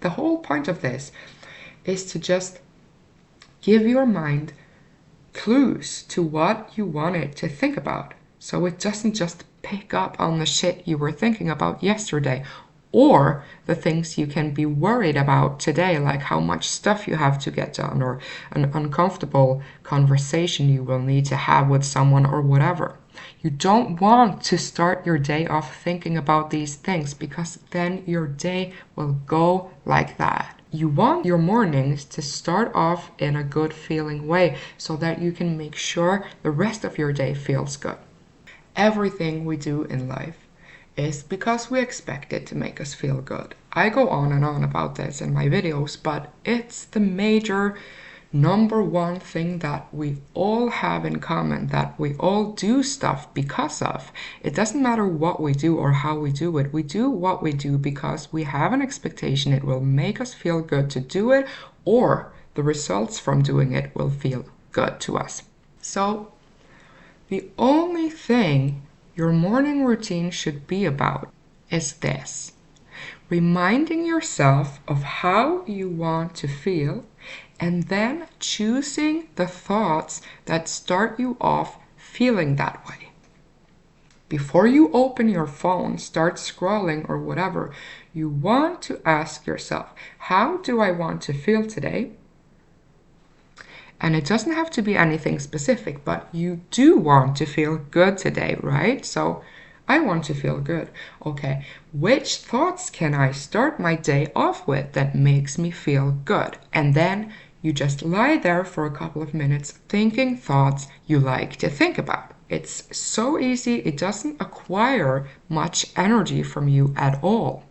The whole point of this is to just give your mind clues to what you want it to think about, so it doesn't just pick up on the shit you were thinking about yesterday, or the things you can be worried about today, like how much stuff you have to get done, or an uncomfortable conversation you will need to have with someone, or whatever. You don't want to start your day off thinking about these things, because then your day will go like that. You want your mornings to start off in a good feeling way, so that you can make sure the rest of your day feels good. Everything we do in life is because we expect it to make us feel good. I go on and on about this in my videos, but it's the major number one thing that we all have in common, that we all do stuff because of. It doesn't matter what we do or how we do it. We do what we do because we have an expectation it will make us feel good to do it, or the results from doing it will feel good to us. So the only thing your morning routine should be about is this: reminding yourself of how you want to feel, and then choosing the thoughts that start you off feeling that way. Before you open your phone, start scrolling or whatever, you want to ask yourself, how do I want to feel today? And it doesn't have to be anything specific, but you do want to feel good today, right? So I want to feel good. Okay, which thoughts can I start my day off with that makes me feel good? And then you just lie there for a couple of minutes thinking thoughts you like to think about. It's so easy, it doesn't acquire much energy from you at all,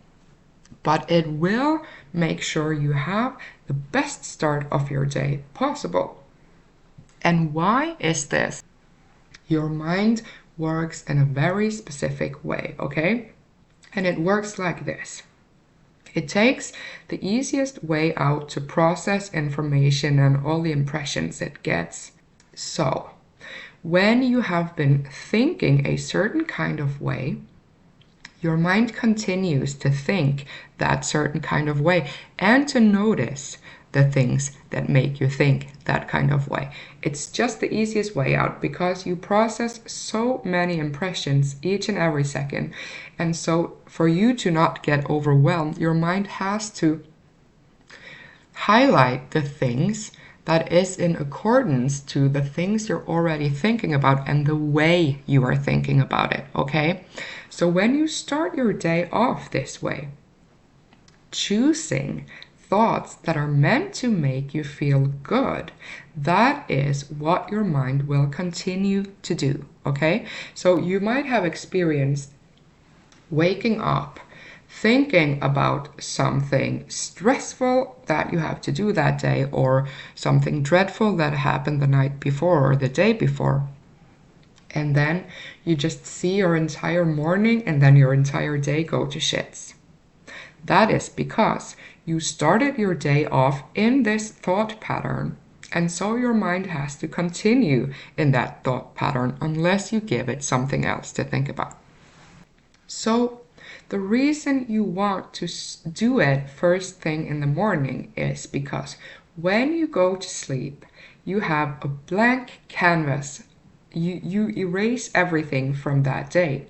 but it will make sure you have the best start of your day possible. And why is this? Your mind works in a very specific way, okay? And it works like this. It takes the easiest way out to process information and all the impressions it gets. So, when you have been thinking a certain kind of way, your mind continues to think that certain kind of way and to notice the things that make you think that kind of way. It's just the easiest way out because you process so many impressions each and every second. And so for you to not get overwhelmed, your mind has to highlight the things that is in accordance to the things you're already thinking about and the way you are thinking about it, okay? So when you start your day off this way, choosing thoughts that are meant to make you feel good, that is what your mind will continue to do, okay? So you might have experienced waking up thinking about something stressful that you have to do that day, or something dreadful that happened the night before or the day before. And then you just see your entire morning and then your entire day go to shits. That is because you started your day off in this thought pattern, and so your mind has to continue in that thought pattern unless you give it something else to think about. So the reason you want to do it first thing in the morning is because when you go to sleep, you have a blank canvas. You erase everything from that day.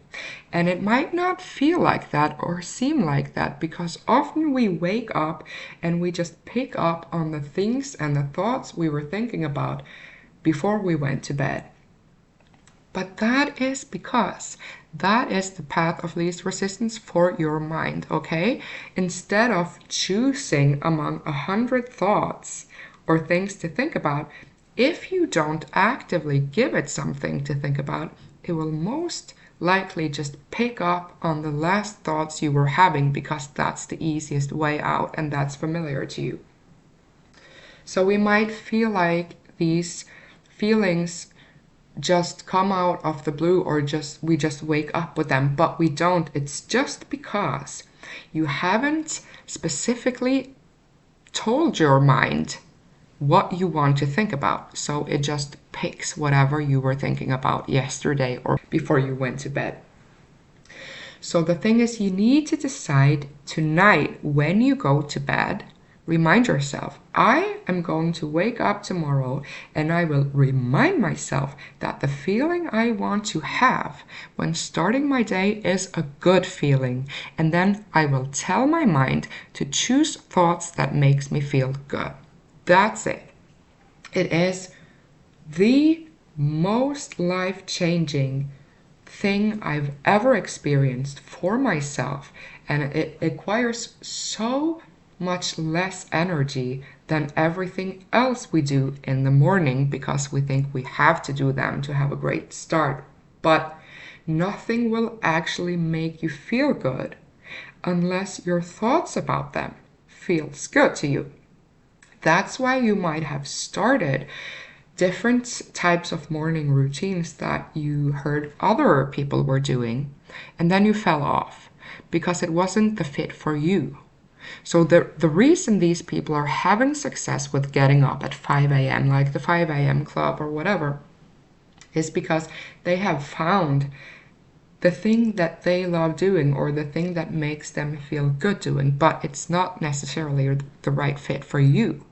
And it might not feel like that or seem like that because often we wake up and we just pick up on the things and the thoughts we were thinking about before we went to bed. But that is because that is the path of least resistance for your mind, okay? Instead of choosing among 100 thoughts or things to think about, if you don't actively give it something to think about, it will most likely just pick up on the last thoughts you were having because that's the easiest way out and that's familiar to you. So we might feel like these feelings just come out of the blue, or we just wake up with them, but we don't. It's just because you haven't specifically told your mind what you want to think about. So it just picks whatever you were thinking about yesterday or before you went to bed. So the thing is, you need to decide tonight when you go to bed. Remind yourself, I am going to wake up tomorrow and I will remind myself that the feeling I want to have when starting my day is a good feeling. And then I will tell my mind to choose thoughts that makes me feel good. That's it. It is the most life-changing thing I've ever experienced for myself, and it requires so much less energy than everything else we do in the morning because we think we have to do them to have a great start. But nothing will actually make you feel good unless your thoughts about them feels good to you. That's why you might have started different types of morning routines that you heard other people were doing, and then you fell off because it wasn't the fit for you. So the reason these people are having success with getting up at 5 a.m., like the 5 a.m. club or whatever, is because they have found the thing that they love doing or the thing that makes them feel good doing, but it's not necessarily the right fit for you.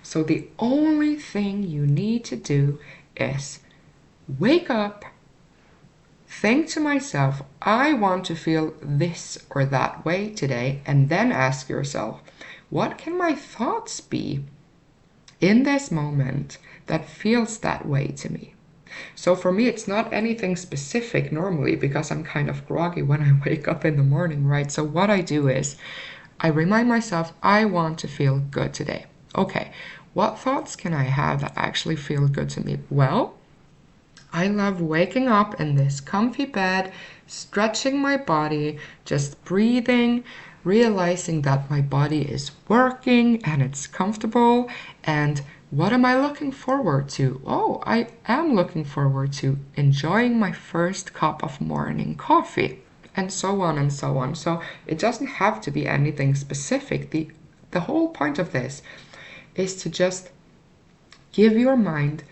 So the only thing you need to do is wake up, think to myself, I want to feel this or that way today, and then ask yourself, what can my thoughts be in this moment that feels that way to me? So for me, it's not anything specific normally because I'm kind of groggy when I wake up in the morning, right? So what I do is I remind myself, I want to feel good today. Okay, what thoughts can I have that actually feel good to me? Well, I love waking up in this comfy bed, stretching my body, just breathing, realizing that my body is working and it's comfortable. And what am I looking forward to? Oh, I am looking forward to enjoying my first cup of morning coffee, and so on and so on. So it doesn't have to be anything specific. The whole point of this is to just give your mind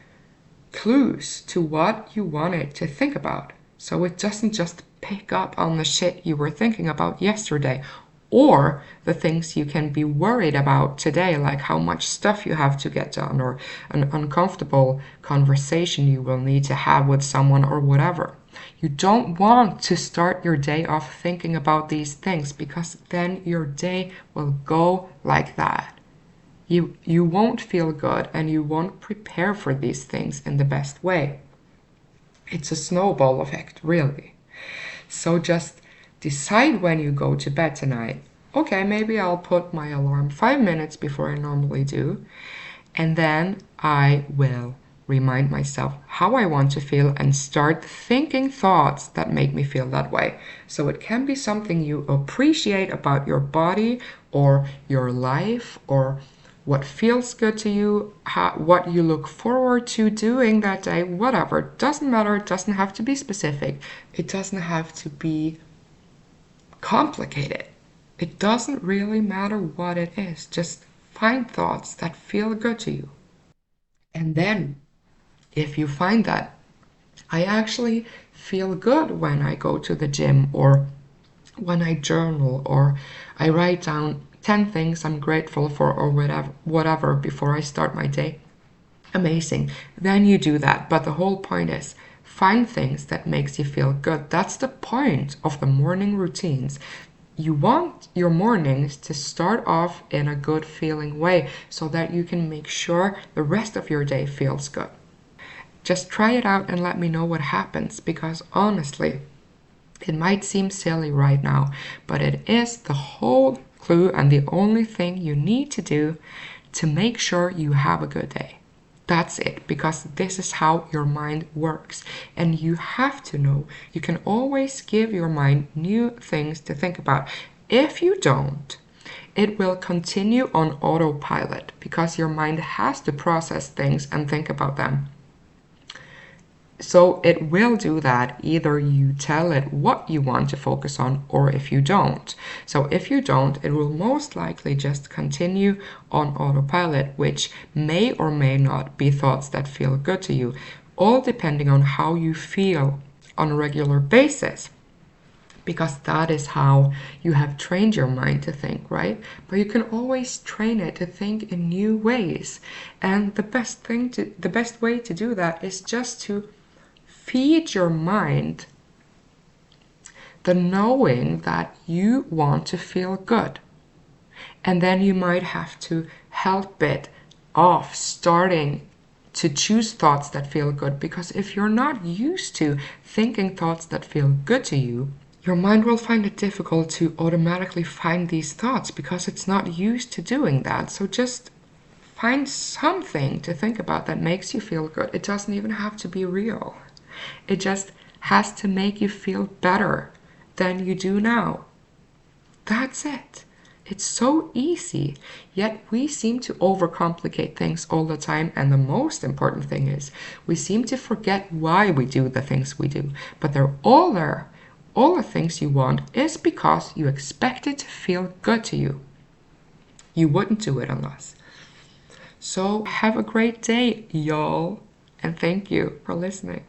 clues to what you want it to think about, so it doesn't just pick up on the shit you were thinking about yesterday or the things you can be worried about today, like how much stuff you have to get done or an uncomfortable conversation you will need to have with someone or whatever. You don't want to start your day off thinking about these things because then your day will go like that. You won't feel good and you won't prepare for these things in the best way. It's a snowball effect, really. So just decide when you go to bed tonight. Okay, maybe I'll put my alarm 5 minutes before I normally do, and then I will remind myself how I want to feel and start thinking thoughts that make me feel that way. So it can be something you appreciate about your body or your life or what feels good to you, what you look forward to doing that day, whatever. Doesn't matter. It doesn't have to be specific. It doesn't have to be complicated. It doesn't really matter what it is. Just find thoughts that feel good to you. And then, if you find that I actually feel good when I go to the gym or when I journal or I write down 10 things I'm grateful for or whatever before I start my day, amazing. Then you do that. But the whole point is find things that makes you feel good. That's the point of the morning routines. You want your mornings to start off in a good feeling way so that you can make sure the rest of your day feels good. Just try it out and let me know what happens, because honestly, it might seem silly right now, but it is the whole clue and the only thing you need to do to make sure you have a good day. That's it, because this is how your mind works. And you have to know you can always give your mind new things to think about. If you don't, it will continue on autopilot because your mind has to process things and think about them. So it will do that either you tell it what you want to focus on or if you don't. So if you don't, it will most likely just continue on autopilot, which may or may not be thoughts that feel good to you, all depending on how you feel on a regular basis. because that is how you have trained your mind to think, right? But you can always train it to think in new ways. And the best way to do that is just to feed your mind the knowing that you want to feel good. And then you might have to help it off starting to choose thoughts that feel good, because if you're not used to thinking thoughts that feel good to you, your mind will find it difficult to automatically find these thoughts because it's not used to doing that. So just find something to think about that makes you feel good. It doesn't even have to be real. It just has to make you feel better than you do now. That's it. It's so easy, yet we seem to overcomplicate things all the time. And the most important thing is we seem to forget why we do the things we do. But they're all there. All the things you want is because you expect it to feel good to you. You wouldn't do it unless. So have a great day, y'all. And thank you for listening.